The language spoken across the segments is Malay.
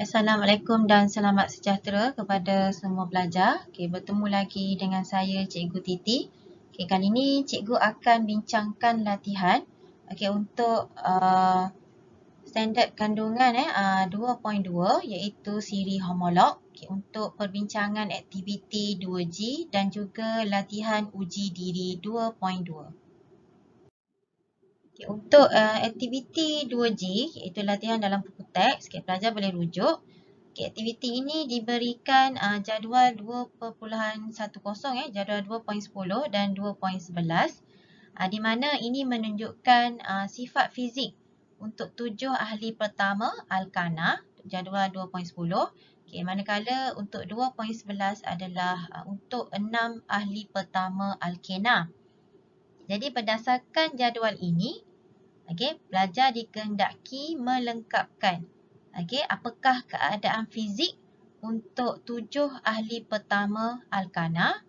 Assalamualaikum dan selamat sejahtera kepada semua pelajar. Bertemu lagi dengan saya Cikgu Titi. Kali ini Cikgu akan bincangkan latihan untuk standard kandungan 2.2 iaitu siri homolog untuk perbincangan aktiviti 2G dan juga latihan uji diri 2.2. Untuk aktiviti 2G iaitu latihan dalam buku teks, pelajar boleh rujuk. Aktiviti ini diberikan jadual 2.10, jadual 2.10 dan 2.11, di mana ini menunjukkan sifat fizik untuk 7 ahli pertama alkana, jadual 2.10. Manakala untuk 2.11 adalah untuk 6 ahli pertama alkena. Jadi berdasarkan jadual ini, pelajar dikehendaki melengkapkan apakah keadaan fizik untuk 7 ahli pertama alkana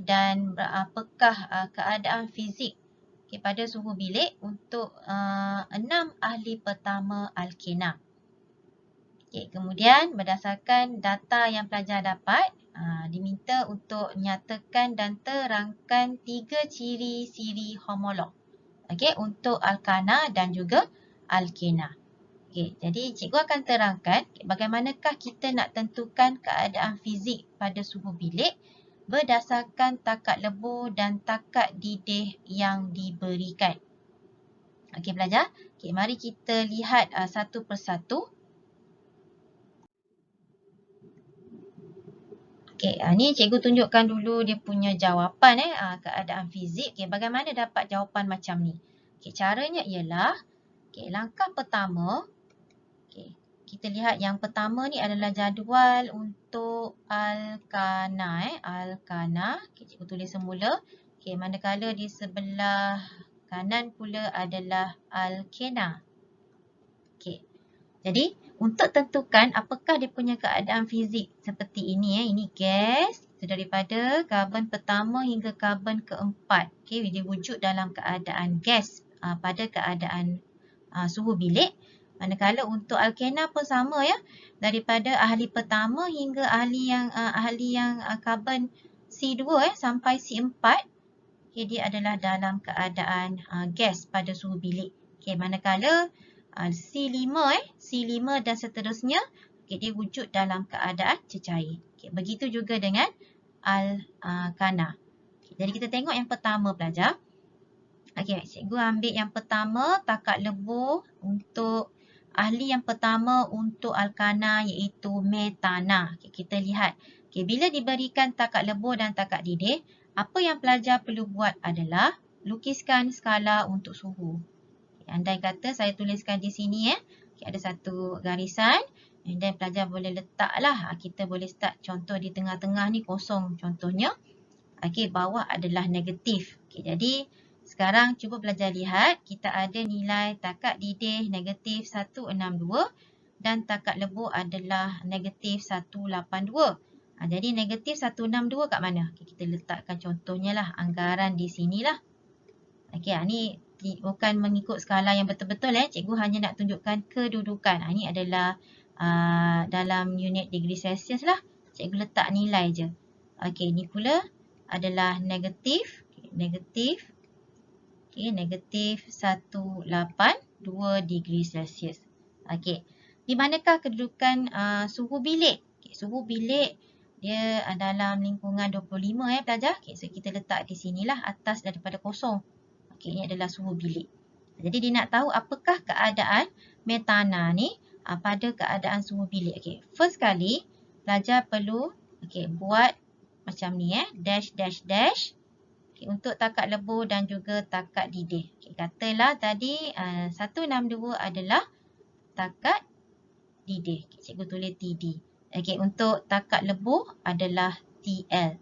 dan apakah keadaan fizik pada suhu bilik untuk 6 ahli pertama alkena. Kemudian berdasarkan data yang pelajar dapat, diminta untuk nyatakan dan terangkan 3 ciri siri homolog untuk alkana dan juga alkena. Jadi cikgu akan terangkan bagaimanakah kita nak tentukan keadaan fizik pada suhu bilik berdasarkan takat lebur dan takat didih yang diberikan. Pelajar, mari kita lihat satu persatu. Ni cikgu tunjukkan dulu dia punya jawapan keadaan fizik. Bagaimana dapat jawapan macam ni? Caranya ialah langkah pertama, kita lihat yang pertama ni adalah jadual untuk alkana. Alkana, cikgu tulis semula. Manakala di sebelah kanan pula adalah alkena. Jadi untuk tentukan apakah dia punya keadaan fizik seperti ini. Ini gas daripada karbon pertama hingga karbon keempat. Dia wujud dalam keadaan gas pada keadaan suhu bilik. Manakala untuk alkena pun sama daripada ahli pertama hingga ahli yang karbon C2 sampai C4. Dia adalah dalam keadaan gas pada suhu bilik. Manakala C5 dan seterusnya dia wujud dalam keadaan cecair. Begitu juga dengan alkana. Jadi kita tengok yang pertama pelajar. Cikgu ambil yang pertama, takat lebur untuk ahli yang pertama untuk alkana iaitu metana. Kita lihat. Bila diberikan takat lebur dan takat didih, apa yang pelajar perlu buat adalah lukiskan skala untuk suhu. Andai kata saya tuliskan di sini ada satu garisan dan pelajar boleh letaklah. Kita boleh start contoh di tengah-tengah ni kosong contohnya. Bawah adalah negatif. Jadi sekarang cuba pelajar lihat, kita ada nilai takat didih negatif 162 dan takat lebur adalah negatif 182. Jadi negatif 162 kat mana? Kita letakkan contohnya lah, anggaran di sinilah. Ni bukan mengikut skala yang betul-betul cikgu hanya nak tunjukkan kedudukan. Ini adalah dalam unit degree Celsius lah. Cikgu letak nilai je. Ni pula adalah negatif. Negatif 182 degree Celsius. Di manakah kedudukan suhu bilik? Suhu bilik dia dalam lingkungan 25 pelajar. So kita letak di sinilah atas daripada kosong. Ini adalah suhu bilik. Jadi dia nak tahu apakah keadaan metana ni pada keadaan suhu bilik. First kali pelajar perlu buat macam ni dash dash dash untuk takat lebur dan juga takat didih. Katalah tadi 162 adalah takat didih. Cikgu tulis TD. Untuk takat lebur adalah TL.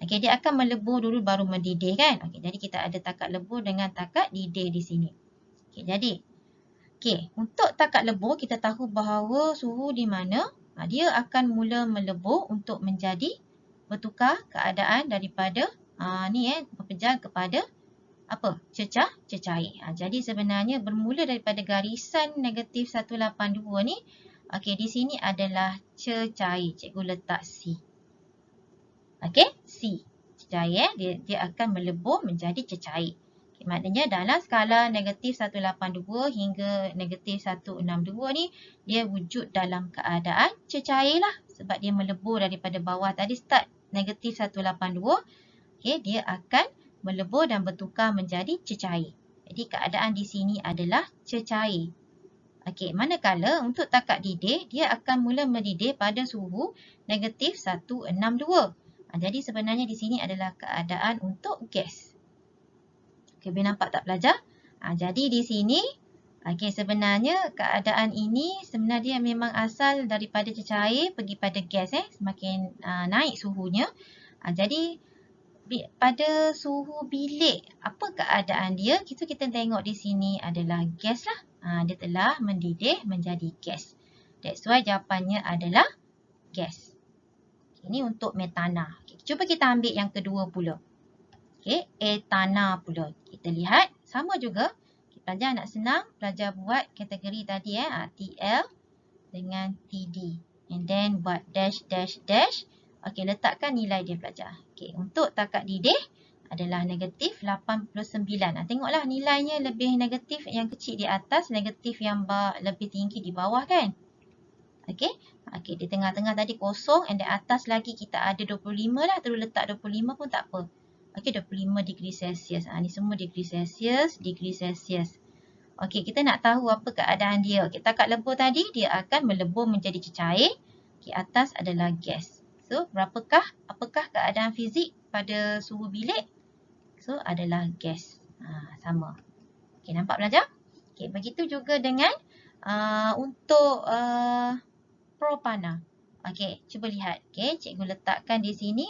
Dia akan melebur dulu baru mendidih kan. Jadi kita ada takat lebur dengan takat didih di sini. Jadi untuk takat lebur kita tahu bahawa suhu di mana dia akan mula melebur untuk menjadi bertukar keadaan daripada berpejar kepada cecair. Jadi sebenarnya bermula daripada garisan negatif 182 ni Okey, di sini adalah cecair. Cikgu letak C. Okey, C. Cecair, dia akan melebur menjadi cecair. Okay, maknanya dalam skala negatif 182 hingga negatif 162 ni, dia wujud dalam keadaan cecair lah. Sebab dia melebur daripada bawah tadi start negatif 182. Okay, dia akan melebur dan bertukar menjadi cecair. Jadi keadaan di sini adalah cecair. Okey, manakala untuk takat didih, dia akan mula mendidih pada suhu negatif 162. Jadi sebenarnya di sini adalah keadaan untuk gas. Okey, boleh nampak tak pelajar? Jadi di sini, okey, sebenarnya keadaan ini sebenarnya memang asal daripada cecair pergi pada gas. Semakin naik suhunya. Jadi pada suhu bilik, apa keadaan dia? Kita tengok di sini adalah gas lah. Dia telah mendidih menjadi gas. That's why jawapannya adalah gas. Ini untuk metana. Cuba kita ambil yang kedua pula. Etana pula. Kita lihat sama juga. Pelajar nak senang, pelajar buat kategori tadi TL dengan TD. And then buat dash dash dash. Okey, letakkan nilai dia pelajar. Okey, untuk takat didih adalah negatif 89. Tengoklah nilainya lebih negatif yang kecil di atas, negatif yang lebih tinggi di bawah kan? Okey. Okey, di tengah-tengah tadi kosong and di atas lagi kita ada 25 lah. Terus letak 25 pun tak apa. Okey, 25 degree Celsius. Ni semua degree Celsius, degree Celsius. Okey, kita nak tahu apa keadaan dia. Okey, takat lebur tadi dia akan melebur menjadi cecair. Okey, atas adalah gas. So, apakah keadaan fizik pada suhu bilik? So, adalah gas. Sama. Okey, nampak pelajar? Okey, begitu juga dengan untuk propana. Okey, cuba lihat. Okey, cikgu letakkan di sini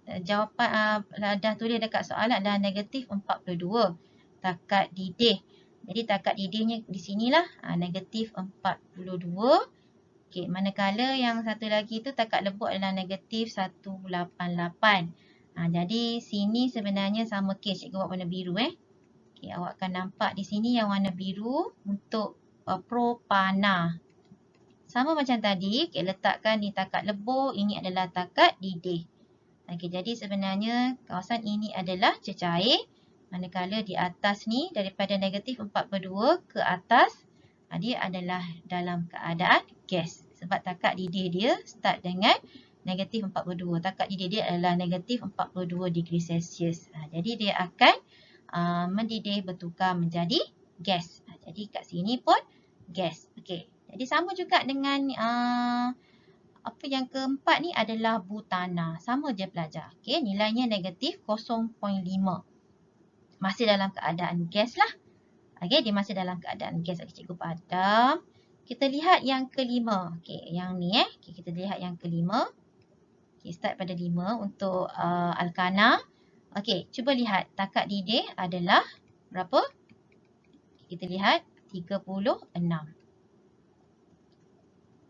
jawapan dah tulis dekat soalan adalah negatif 42. Takat didih. Jadi, takat didihnya di sinilah negatif 42. Okey, manakala yang satu lagi tu takat lebur adalah negatif 188. Jadi sini sebenarnya sama kes. Cikgu buat warna biru. Okey, awak akan nampak di sini yang warna biru untuk propana. Sama macam tadi, okay, letakkan di takat lebur, ini adalah takat didih. Okey, jadi sebenarnya kawasan ini adalah cecair. Manakala di atas ni daripada negatif 42 ke atas, dia adalah dalam keadaan gas. Sebab takat didih dia start dengan negatif 42. Takat didih dia adalah negatif 42 degree Celsius. Jadi dia akan mendidih bertukar menjadi gas. Jadi kat sini pun gas. Okey. Jadi sama juga dengan apa yang keempat ni adalah butana. Sama je pelajar. Okey, nilainya negatif 0.5. Masih dalam keadaan gas lah. Okey, dia masih dalam keadaan gas. Okey, cikgu padam. Kita lihat yang kelima. Okey, yang ni Okey, kita lihat yang kelima. Okey, start pada 5 untuk alkana. Okey, cuba lihat takat didih adalah berapa? Kita lihat 36.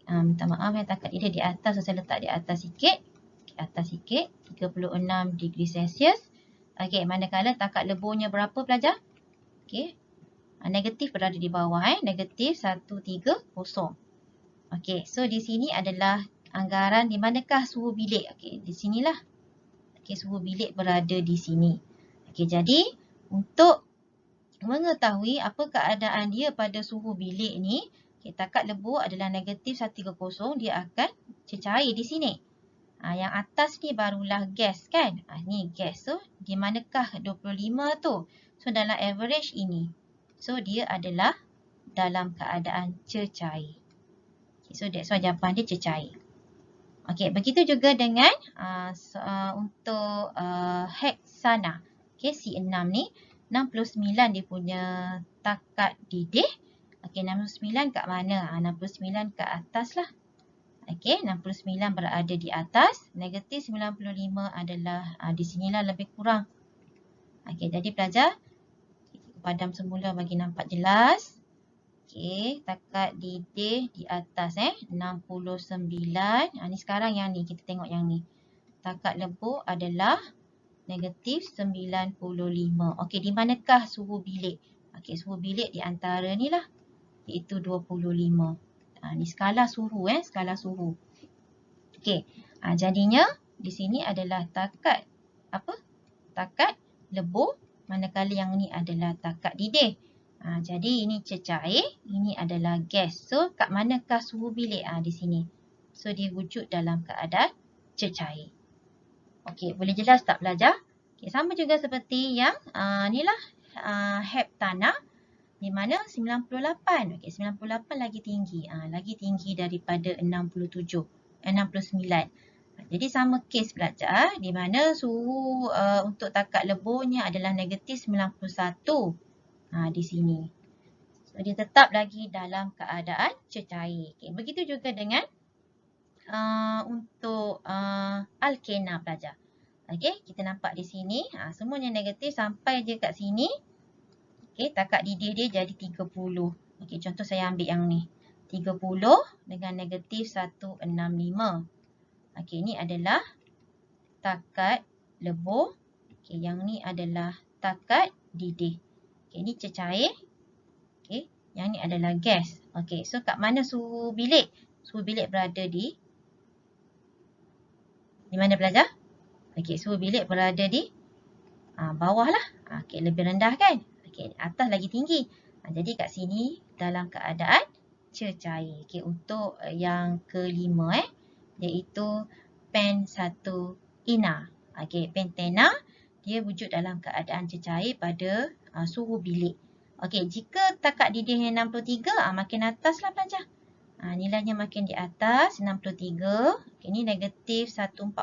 Minta maaf takat didih di atas, saya letak di atas sikit. Okay, atas sikit, 36 degree Celsius. Okey, manakala takat leburnya berapa pelajar? Okey, negatif berada di bawah negatif 130. Okey, so di sini adalah anggaran di manakah suhu bilik. Okey, di sinilah. Okey, suhu bilik berada di sini. Okey, jadi untuk mengetahui apa keadaan dia pada suhu bilik ni, okay, takat lebur adalah negatif 130, dia akan cecair di sini. Yang atas ni barulah gas kan? Ni gas. So, di manakah 25 tu? So, dalam average ini. So, dia adalah dalam keadaan cecair. Okay, so, that's why jawapan dia cecair. Okey, begitu juga dengan untuk heksana. Okey, C6 ni 69 dia punya takat didih. Okey, 69 kat mana? 69 kat atas lah. Okey, 69 berada di atas. Negatif 95 adalah di sinilah lebih kurang. Okey, jadi pelajar, padam semula bagi nampak jelas. Okey, takat didih di atas 69. Ni sekarang yang ni, kita tengok yang ni. Takat lebur adalah negatif 95. Okey, di manakah suhu bilik? Okey, suhu bilik di antara ni lah. Iaitu 25. Ni skala suhu, skala suhu. Okey. Jadinya di sini adalah takat apa? Takat lebur, manakala yang ni adalah takat didih. Jadi ini cecair, ini adalah gas. So kat manakah suhu bilik? Di sini. So dia wujud dalam keadaan cecair. Okey, boleh jelas tak pelajar? Okey, sama juga seperti yang inilah heptana di mana 98. Okey, 98 lagi tinggi. Lagi tinggi daripada 69. Jadi sama kes pelajar di mana suhu untuk takat leburnya adalah negatif 91 di sini. So dia tetap lagi dalam keadaan cecair. Okay, begitu juga dengan untuk alkena pelajar. Okey, kita nampak di sini semuanya negatif sampai je kat sini. Okey, takat didih dia jadi 30. Okey, contoh saya ambil yang ni. 30 dengan negatif 165. Okey, ini adalah takat lebur. Okey, yang ni adalah takat didih. Okey, ini cecair. Okey, yang ni adalah gas. Okey, so kat mana suhu bilik? Suhu bilik berada di mana pelajar? Okey, suhu bilik berada di bawah lah. Okey, lebih rendah kan? Okey, atas lagi tinggi. Jadi kat sini dalam keadaan cecair. Okey, untuk yang kelima iaitu pentena. Okey, pentena dia wujud dalam keadaan cecair pada suhu bilik. Okey, jika takat didihnya 63, makin atas lah pelajar. Nilainya makin di atas 63. Okey, ini negatif 140.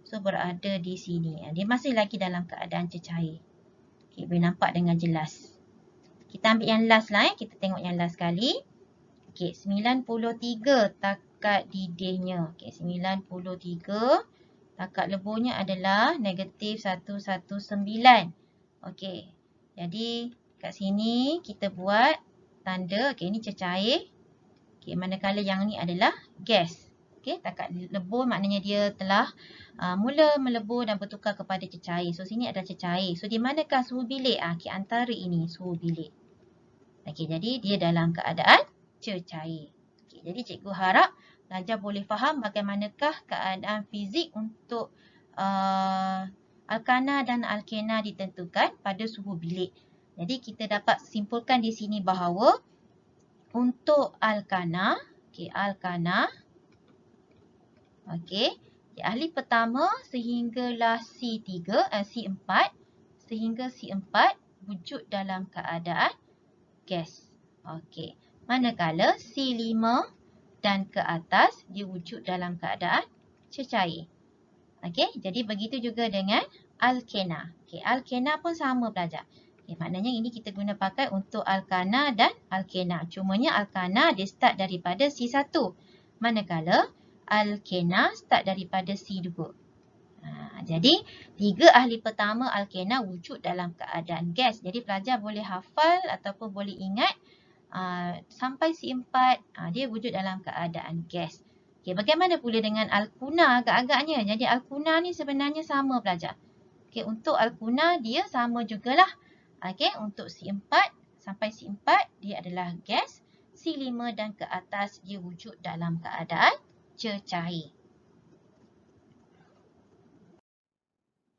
So berada di sini. Dia masih lagi dalam keadaan cecair. Okey, boleh nampak dengan jelas. Kita ambil yang last lah. Kita tengok yang last sekali. Okey, 93 takat didihnya. Okey, 93. Takat leburnya adalah negatif 119. Okey, jadi kat sini kita buat tanda. Okey, ini cecair. Okey, manakala yang ni adalah gas. Okey, takat lebur maknanya dia telah mula melebur dan bertukar kepada cecair. So, sini adalah cecair. So, di manakah suhu bilik? Okey, antara ini suhu bilik. Okey, jadi dia dalam keadaan cecair. Okey, jadi cikgu harap pelajar boleh faham bagaimanakah keadaan fizik untuk alkana dan alkena ditentukan pada suhu bilik. Jadi, kita dapat simpulkan di sini bahawa untuk alkana, ahli pertama sehinggalah C4 sehingga C4 wujud dalam keadaan gas. Okey, manakala C5 dan ke atas dia wujud dalam keadaan cecair. Okey, jadi begitu juga dengan alkena. Okey, alkena pun sama pelajar. Okay, maknanya ini kita guna pakai untuk alkana dan alkena. Cumanya alkana dia start daripada C1. Manakala alkena start daripada C2. Jadi, 3 ahli pertama alkena wujud dalam keadaan gas. Jadi, pelajar boleh hafal ataupun boleh ingat sampai C4 dia wujud dalam keadaan gas. Okay, bagaimana pula dengan alkuna agak-agaknya? Jadi, alkuna ni sebenarnya sama pelajar. Okay, untuk alkuna dia sama jugalah. Okey, untuk C4 sampai C4 dia adalah gas. C5 dan ke atas dia wujud dalam keadaan cecair.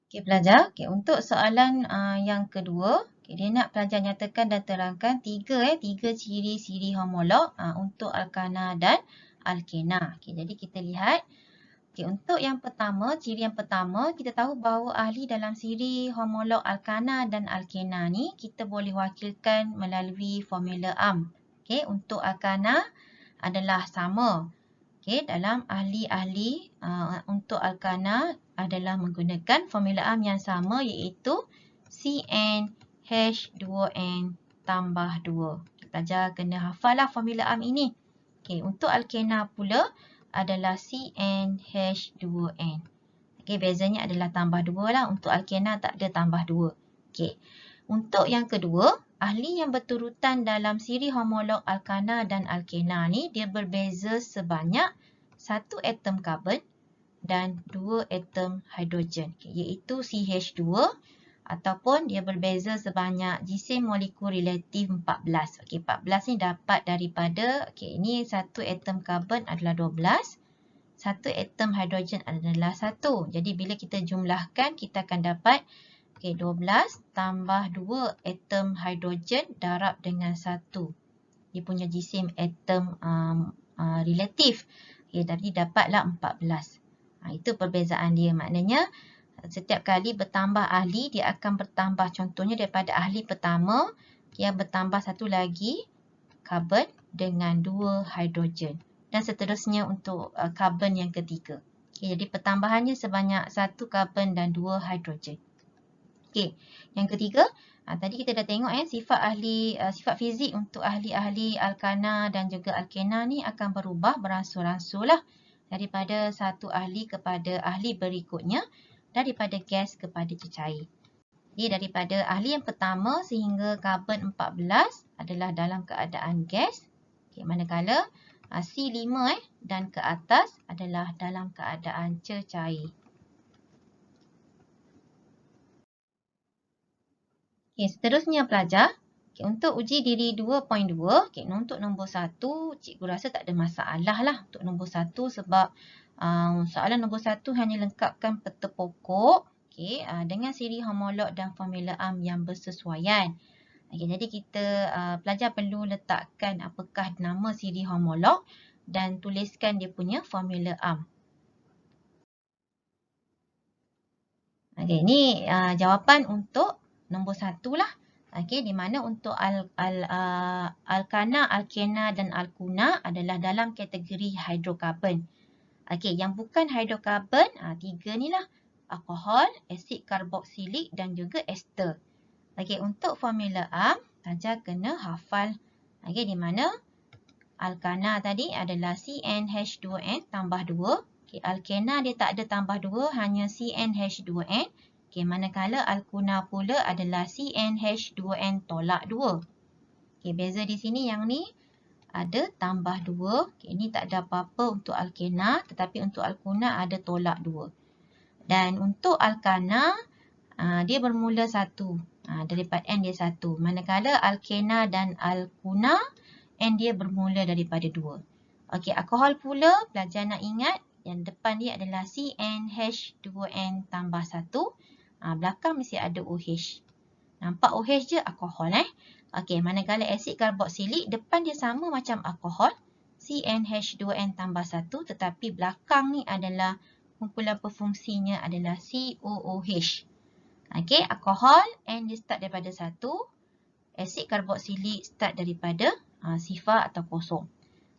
Okey pelajar, untuk soalan yang kedua, dia nak pelajar nyatakan dan terangkan tiga ciri-ciri homolog untuk alkana dan alkena. Okey, jadi kita lihat. Okey, untuk yang pertama, ciri yang pertama, kita tahu bahawa ahli dalam siri homolog alkana dan alkena ni kita boleh wakilkan melalui formula AMP. Okey, untuk alkana adalah sama. Okey, dalam ahli-ahli untuk alkana adalah menggunakan formula AMP yang sama iaitu CnH2n tambah 2. Pelajar kena hafal lah formula AMP ini. Okey, untuk alkena pula adalah CnH2n. Okey, bezanya adalah tambah 2 lah. Untuk alkena tak ada tambah 2. Okey. Untuk yang kedua, ahli yang berturutan dalam siri homolog alkana dan alkena ni dia berbeza sebanyak 1 atom karbon dan 2 atom hidrogen, iaitu CH2 Ataupun dia berbeza sebanyak jisim molekul relatif 14. Okey, 14 ni dapat daripada, okey, ini satu atom karbon adalah 12. Satu atom hidrogen adalah 1. Jadi bila kita jumlahkan, kita akan dapat, okey, 12 tambah 2 atom hidrogen darab dengan 1. Dia punya jisim atom relatif. Okey, jadi dapatlah 14. Itu perbezaan dia. Maknanya setiap kali bertambah ahli, dia akan bertambah. Contohnya daripada ahli pertama, dia bertambah satu lagi karbon dengan 2 hidrogen. Dan seterusnya untuk karbon yang ketiga. Okay, jadi pertambahannya sebanyak 1 karbon dan 2 hidrogen. Okay, yang ketiga, tadi kita dah tengok sifat fizik untuk ahli-ahli alkana dan juga alkena ni akan berubah beransur-ansur lah. Daripada satu ahli kepada ahli berikutnya. Daripada gas kepada cecair. Jadi daripada ahli yang pertama sehingga karbon 14 adalah dalam keadaan gas. Okay, manakala C5 dan ke atas adalah dalam keadaan cecair. Okay, seterusnya pelajar. Okay, untuk uji diri 2.2, okay, untuk nombor 1, cikgu rasa tak ada masalah lah untuk nombor 1 sebab soalan nombor 1 hanya lengkapkan peta pokok dengan siri homolog dan formula ARM yang bersesuaian. Okay, jadi kita pelajar perlu letakkan apakah nama siri homolog dan tuliskan dia punya formula ARM. Okay, ini jawapan untuk nombor 1 lah. Okay, di mana untuk alkana, alkena dan alkuna adalah dalam kategori hidrokarbon. Okey, yang bukan hidrokarbon, 3 ni lah. Alkohol, asid karboksilik dan juga ester. Okey, untuk formula ARM, pelajar kena hafal. Okey, di mana alkana tadi adalah CnH2n tambah 2. Okey, alkena dia tak ada tambah 2, hanya CnH2n. Okey, manakala alkuna pula adalah CnH2n tolak 2. Okey, beza di sini yang ni ada tambah 2. Okay, ini tak ada apa-apa untuk alkena, tetapi untuk alkuna ada tolak 2. Dan untuk alkana, dia bermula 1. Daripada N dia 1. Manakala alkena dan alkuna, N dia bermula daripada 2. Okey, alkohol pula, pelajar nak ingat, yang depan dia adalah CnH2n tambah 1. Belakang mesti ada OH. Nampak OH je, alkohol Okey, manakala asid karboksilik, depan dia sama macam alkohol, CnH2n tambah 1, tetapi belakang ni adalah kumpulan perfungsinya adalah COOH. Okey, alkohol, N dia start daripada 1, asid karboksilik start daripada sifar atau kosong.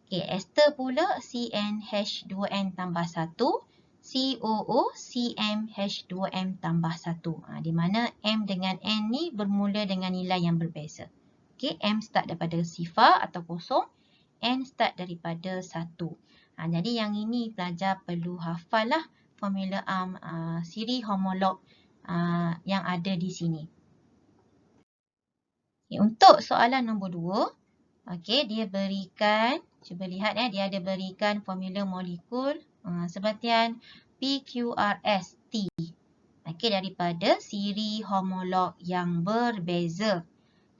Okey, ester pula CnH2n tambah 1, COO CmH2m tambah 1. Di mana M dengan N ni bermula dengan nilai yang berbeza. Okay, M start daripada sifar atau kosong. N start daripada 1. Jadi yang ini pelajar perlu hafal lah formula ARM siri homolog yang ada di sini. Okay, untuk soalan nombor 2. Okay, dia berikan, cuba lihat dia ada berikan formula molekul sebatian PQRST. Okay, daripada siri homolog yang berbeza.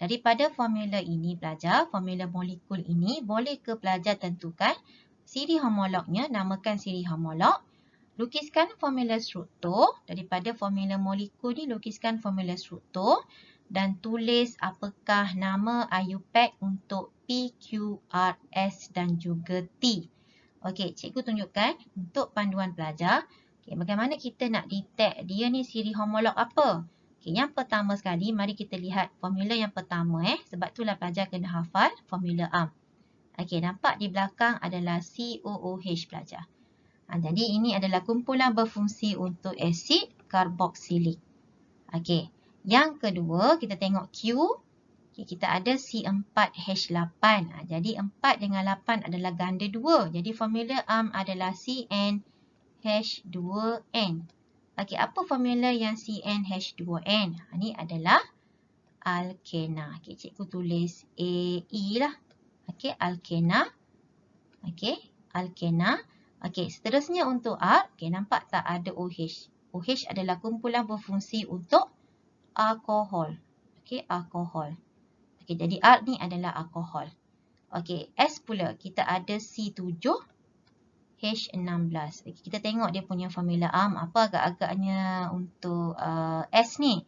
Daripada formula ini pelajar, formula molekul ini boleh ke pelajar tentukan siri homolognya, namakan siri homolog. Lukiskan formula struktur. Daripada formula molekul ni lukiskan formula struktur. Dan tulis apakah nama IUPAC untuk P, Q, R, S dan juga T. Okey, cikgu tunjukkan untuk panduan pelajar. Okay, bagaimana kita nak detect dia ni siri homolog apa? Okay, yang pertama sekali, mari kita lihat formula yang pertama. Sebab itulah pelajar kena hafal formula ARM. Okey, nampak di belakang adalah COOH pelajar. Jadi ini adalah kumpulan berfungsi untuk asid karboksilik. Okey, yang kedua kita tengok Q. Okay, kita ada C4H8. Jadi 4 dengan 8 adalah ganda 2. Jadi formula ARM adalah CnH2n. Okey, apa formula yang CnH2n? Ini adalah alkena. Okey, cikgu tulis AE lah. Okey, alkena. Okey, alkena. Okey, seterusnya untuk R. Okey, nampak tak ada OH? OH adalah kumpulan berfungsi untuk alkohol. Okey, alkohol. Okey, jadi al ni adalah alkohol. Okey, S pula kita ada C7H16. Okey, kita tengok dia punya formula apa agak-agaknya untuk S ni.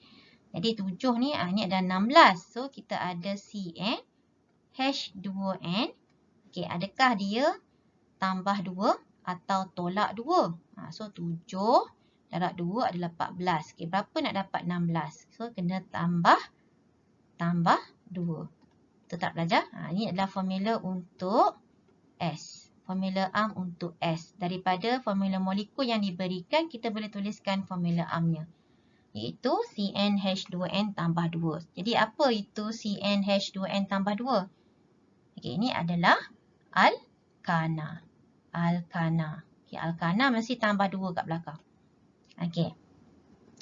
Jadi 7 ni ni ada 16. So kita ada CnH2n. Okey, adakah dia tambah 2 atau tolak 2? So 7 darab 2 adalah 14. Okey, berapa nak dapat 16? So kena tambah 2. Betul tak pelajar? Ini adalah formula untuk S. Formula untuk S. Daripada formula molekul yang diberikan, kita boleh tuliskan formula nya. Iaitu CnH2n tambah 2. Jadi apa itu CnH2n tambah 2? Okey, ini adalah alkana. Alkana. Okey, alkana mesti tambah 2 kat belakang. Okey.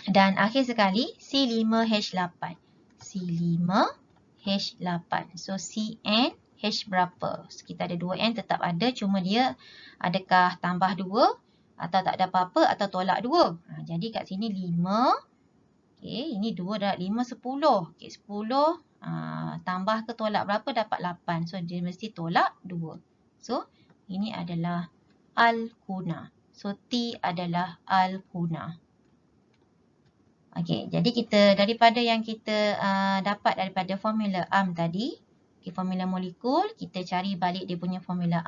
Dan akhir sekali C5H8. C5H8. So Cn H berapa? So, kita ada 2n tetap ada, cuma dia adakah tambah 2 atau tak ada apa-apa atau tolak 2. Jadi kat sini 5. Okey, ini 2 darab 5 10. Okey, 10 tambah ke tolak berapa? Dapat 8. So dia mesti tolak 2. So ini adalah alkuna. So T adalah alkuna. Okey, jadi kita daripada yang kita dapat daripada formula tadi, okay, formula molekul, kita cari balik dia punya formula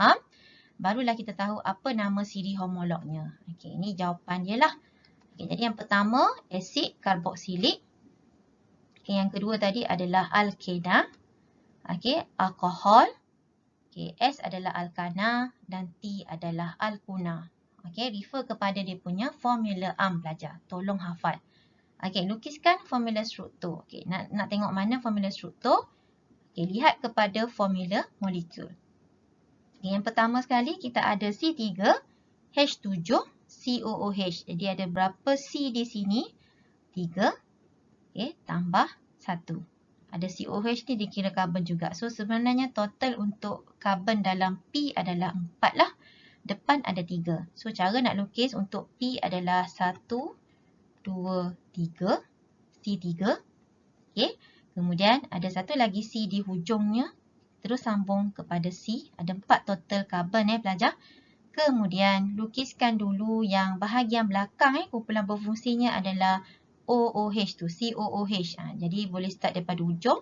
barulah kita tahu apa nama siri homolognya. Okey, ini jawapan dia lah. Okay, jadi yang pertama asid karboksilik. Okay, yang kedua tadi adalah alkena. Okay, alkohol. Okay, S adalah alkana dan T adalah alkuna. Okay, refer kepada dia punya formula pelajar. Tolong hafal. Okay, lukiskan formula struktur. Okay, nak tengok mana formula struktur? Okay, lihat kepada formula molekul. Okay, yang pertama sekali kita ada C3H7COOH. Jadi ada berapa C di sini? 3. Okay, tambah 1. Ada COH ni dikira karbon juga. So sebenarnya total untuk karbon dalam P adalah 4 lah. Depan ada 3. So cara nak lukis untuk P adalah 1, 2, 3. C3. Okay. Kemudian ada satu lagi C di hujungnya. Terus sambung kepada C. Ada 4 total karbon pelajar. Kemudian lukiskan dulu yang bahagian belakang kumpulan berfungsinya adalah OOH tu, COOH. Jadi boleh start daripada hujung.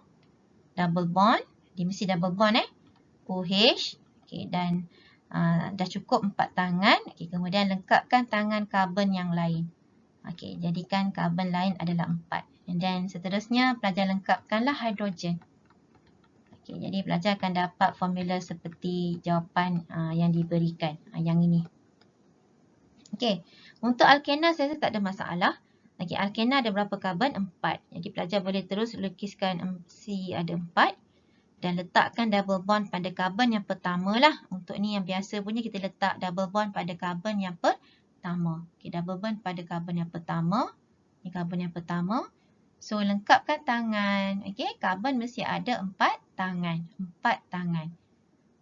Double bond. Dia mesti double bond OH. Okay, dan dah cukup 4 tangan. Okay, kemudian lengkapkan tangan karbon yang lain. Okay, jadikan karbon lain adalah 4. And then seterusnya pelajar lengkapkanlah hidrogen. Okay, jadi pelajar akan dapat formula seperti jawapan yang diberikan. Yang ini. Okay, untuk alkena saya rasa tak ada masalah. Okay, alkena ada berapa karbon? 4. Jadi pelajar boleh terus lukiskan C ada 4. Dan letakkan double bond pada karbon yang pertama lah. Untuk ni yang biasa punya kita letak double bond pada karbon yang pertama. Okay, double bond pada karbon yang pertama. Ni karbon yang pertama. So lengkapkan tangan. Okay, karbon mesti ada 4 tangan. 4 tangan.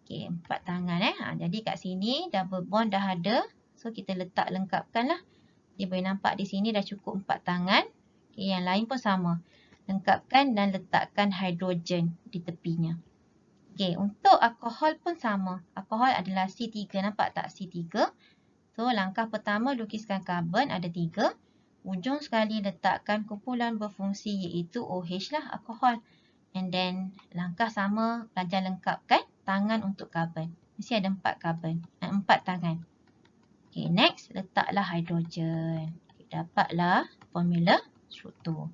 Okay, 4 tangan jadi kat sini double bond dah ada. So kita letak lengkapkan lah. Dia boleh nampak di sini dah cukup 4 tangan. Okay, yang lain pun sama. Lengkapkan dan letakkan hidrogen di tepinya. Okay, untuk alkohol pun sama. Alkohol adalah C3. Nampak tak C3? So langkah pertama lukiskan karbon ada 3. Ujung sekali letakkan kumpulan berfungsi iaitu OH lah, alkohol. And then langkah sama pelajar lengkapkan tangan untuk karbon. Mesti ada 4 karbon, 4 tangan. Okay, next letaklah hidrogen. Okay, dapatlah formula struktur.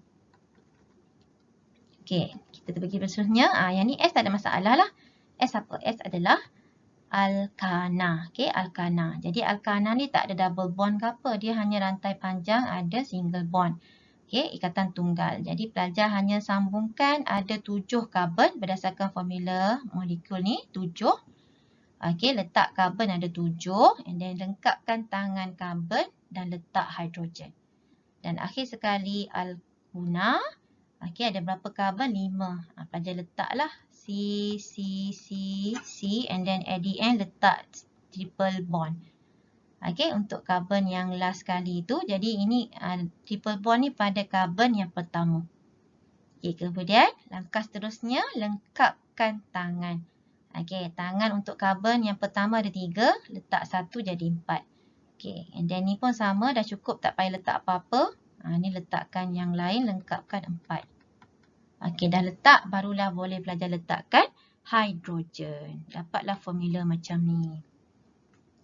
Okay, kita pergi berseterusnya. Yang ni S tak ada masalah lah. S apa? S adalah alkana. Okay, alkana. Jadi alkana ni tak ada double bond ke apa. Dia hanya rantai panjang ada single bond. Okay, ikatan tunggal. Jadi pelajar hanya sambungkan ada 7 karbon berdasarkan formula molekul ni. 7. Okay, letak karbon ada 7. And then lengkapkan tangan karbon dan letak hidrogen. Dan akhir sekali alkuna. Okay, ada berapa karbon? 5. Pelajar letaklah C, C, C, C. And then at the end letak triple bond. Okay, untuk karbon yang last kali itu. Jadi ini triple bond ni pada karbon yang pertama. Okey, kemudian langkah seterusnya lengkapkan tangan. Okey, tangan untuk karbon yang pertama ada 3, letak 1 jadi 4. Okey, and then ni pun sama, dah cukup tak payah letak apa-apa. Ni letakkan yang lain, lengkapkan 4. Okey, dah letak, barulah boleh belajar letakkan hidrogen. Dapatlah formula macam ni.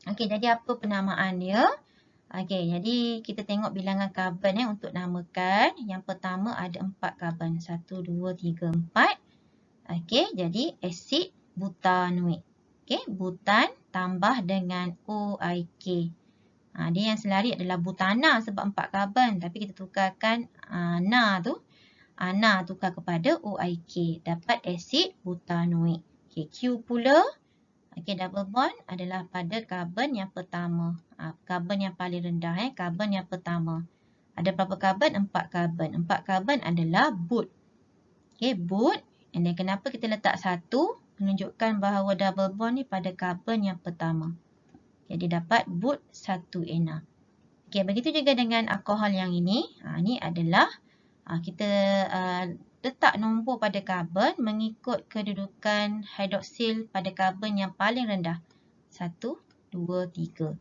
Okey, jadi apa penamaan dia? Okey, jadi kita tengok bilangan karbon untuk namakan. Yang pertama ada 4 karbon. 1, 2, 3, 4. Okey, jadi asid butanoik. Okey, butan tambah dengan OIK. Dia yang selari adalah butana sebab 4 karbon. Tapi kita tukarkan Na tu. Na tukar kepada OIK. Dapat asid butanoik. Okey, Q pula. Okey, double bond adalah pada karbon yang pertama. Karbon yang paling rendah. Karbon yang pertama. Ada berapa karbon? 4 karbon. 4 karbon adalah but. Okey, but. And then kenapa kita letak 1? Menunjukkan bahawa double bond ni pada karbon yang pertama. Jadi dapat but 1 Na. Okey, begitu juga dengan alkohol yang ini. Ini adalah kita letak nombor pada karbon mengikut kedudukan hidroksil pada karbon yang paling rendah. 1, 2, 3.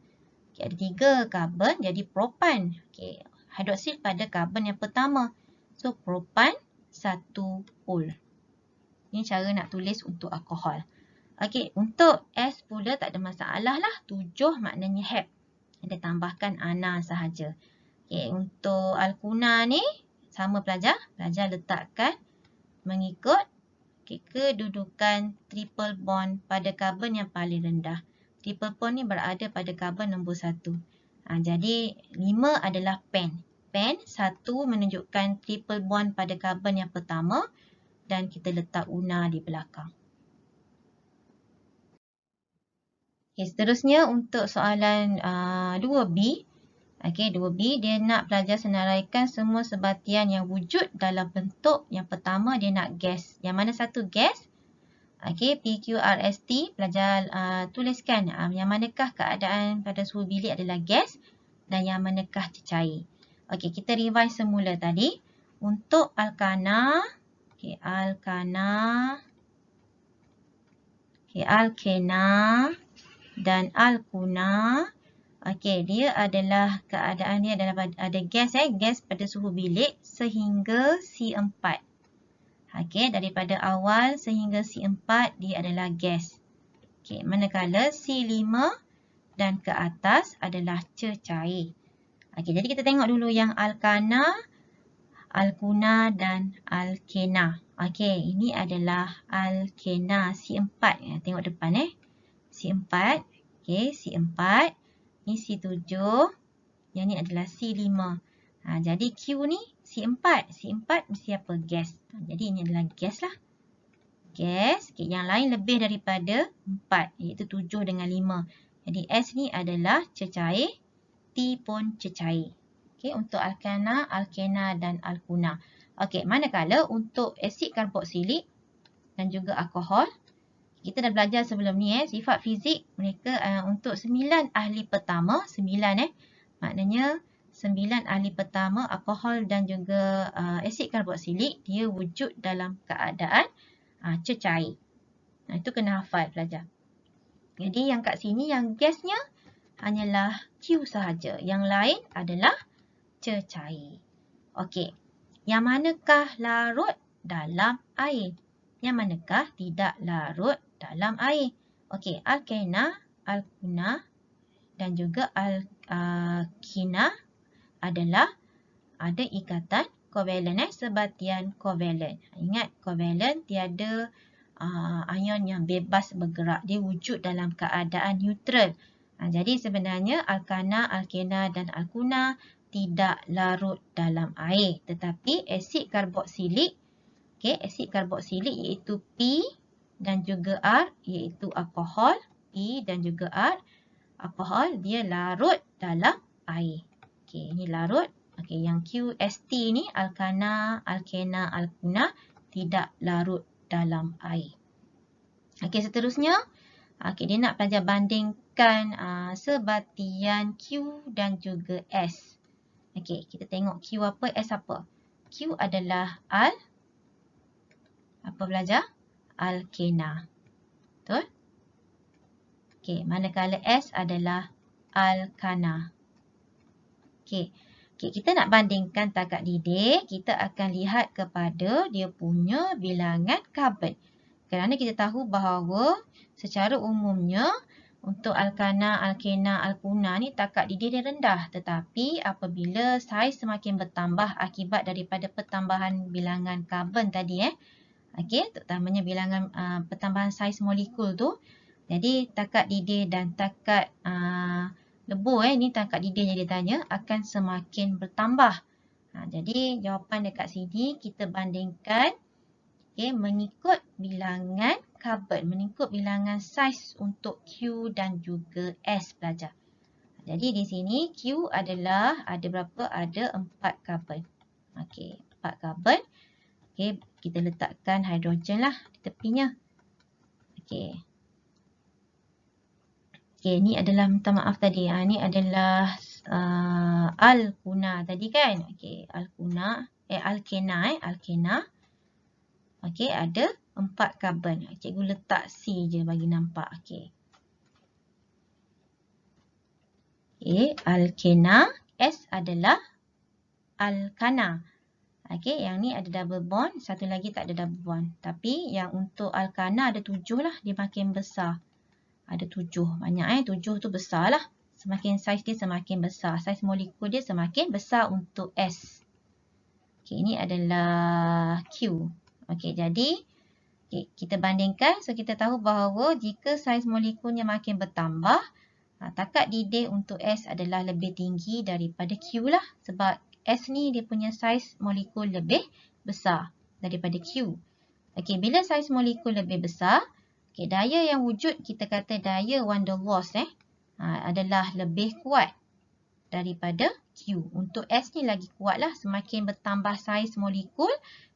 Okay, ada 3 karbon jadi propan. Okay, hidroksil pada karbon yang pertama. So, propan 1 ol. Ini cara nak tulis untuk alkohol. Okey, untuk S pula tak ada masalah lah. 7 maknanya HEP. Kita tambahkan ANA sahaja. Okey, untuk alkuna ni sama pelajar. Pelajar letakkan mengikut kedudukan triple bond pada karbon yang paling rendah. Triple bond ni berada pada karbon nombor 1. Jadi 5 adalah pen. Pen 1 menunjukkan triple bond pada karbon yang pertama dan kita letak UNA di belakang. Okay, seterusnya untuk soalan 2B. Okey, 2B dia nak pelajar senaraikan semua sebatian yang wujud dalam bentuk yang pertama dia nak gas. Yang mana satu gas? Okey, PQRST pelajar tuliskan yang manakah keadaan pada suhu bilik adalah gas dan yang manakah cecair. Okey, kita revise semula tadi. Untuk alkana, okey, alkena dan alkuna. Okey, dia adalah keadaan dia adalah ada gas gas pada suhu bilik sehingga C4. Okey, daripada awal sehingga C4 dia adalah gas. Okey, manakala C5 dan ke atas adalah cecair. Okey, jadi kita tengok dulu yang alkana, alkuna dan alkena. Okey, ini adalah alkena C4. Tengok depan C4. Okey, C4. Ini C7, yang ni adalah C5. Jadi Q ni C4. C4 mesti apa? Gas. Jadi ini adalah gas lah. Gas. Okay, yang lain lebih daripada 4, iaitu 7 dengan 5. Jadi S ni adalah cecair. T pun cecair. Okay, untuk alkana, alkena dan alkuna. Okay, manakala untuk asid karboksilik dan juga alkohol, kita dah belajar sebelum ni sifat fizik mereka untuk 9 ahli pertama, 9 maknanya 9 ahli pertama alkohol dan juga asid karboksilik dia wujud dalam keadaan cecair. Itu kena hafal pelajar. Jadi yang kat sini yang gasnya hanyalah Q sahaja, yang lain adalah cecair. Okey. Yang manakah larut dalam air? Yang manakah tidak larut dalam air? Okey, alkena, alkuna dan juga alkina adalah ada ikatan kovalen, sebatian kovalen. Ingat, kovalen tiada ion yang bebas bergerak. Dia wujud dalam keadaan neutral. Jadi sebenarnya alkana, alkena dan alkuna tidak larut dalam air. Tetapi asid karboksilik, asid karboksilik iaitu P dan juga R iaitu alkohol. P dan juga R, alkohol, dia larut dalam air. Ini larut. Yang QST ni, alkana, alkena, alkuna, tidak larut dalam air. Seterusnya, dia nak pelajar bandingkan sebatian Q dan juga S. Kita tengok Q apa, S apa. Q adalah al, apa belajar? Alkena. Betul? Okey, manakala S adalah alkana. Okey. Okey, kita nak bandingkan takat didih, kita akan lihat kepada dia punya bilangan karbon. Kerana kita tahu bahawa secara umumnya untuk alkana, alkena, alkuna ni takat didih dia rendah. Tetapi apabila saiz semakin bertambah akibat daripada pertambahan bilangan karbon tadi okey, terutamanya bilangan pertambahan saiz molekul tu. Jadi takat didih dan takat lebur ni takat didih yang dia tanya akan semakin bertambah. Jadi jawapan dekat sini kita bandingkan mengikut bilangan karbon, mengikut bilangan saiz untuk Q dan juga S pelajar. Jadi di sini Q adalah ada berapa? Ada 4 karbon. Okey, 4 karbon. Okey, kita letakkan hidrogen lah di tepinya. Okey. Okey, ni adalah, minta maaf tadi. Ni adalah alkuna tadi kan? Okey, alkena. Alkena. Okey, ada 4 karbon. Cikgu letak C je bagi nampak. Okey. Okey, alkena. S adalah alkana. Okey, yang ni ada double bond. Satu lagi tak ada double bond. Tapi yang untuk alkana ada 7 lah. Dia makin besar. Ada 7. Banyak 7 tu besar lah. Semakin saiz dia semakin besar. Saiz molekul dia semakin besar untuk S. Okey, ini adalah Q. Okey, jadi kita bandingkan. So, kita tahu bahawa jika saiz molekulnya makin bertambah, takat didih untuk S adalah lebih tinggi daripada Q lah. Sebab S ni dia punya saiz molekul lebih besar daripada Q. Okey, bila saiz molekul lebih besar, daya yang wujud, kita kata daya van der Waals adalah lebih kuat daripada Q. Untuk S ni lagi kuat lah. Semakin bertambah saiz molekul,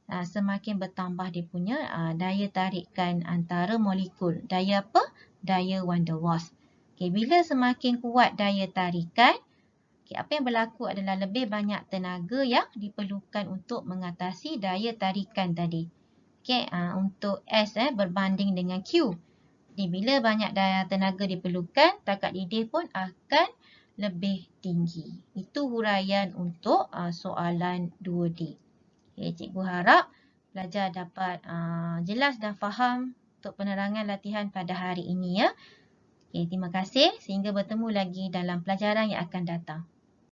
semakin bertambah dia punya daya tarikan antara molekul. Daya apa? Daya van der Waals. Bila semakin kuat daya tarikan, apa yang berlaku adalah lebih banyak tenaga yang diperlukan untuk mengatasi daya tarikan tadi. Untuk S berbanding dengan Q. Jadi bila banyak daya tenaga diperlukan, takat didih pun akan lebih tinggi. Itu huraian untuk soalan 2D. Cikgu harap pelajar dapat jelas dan faham untuk penerangan latihan pada hari ini ya. Terima kasih. Sehingga bertemu lagi dalam pelajaran yang akan datang.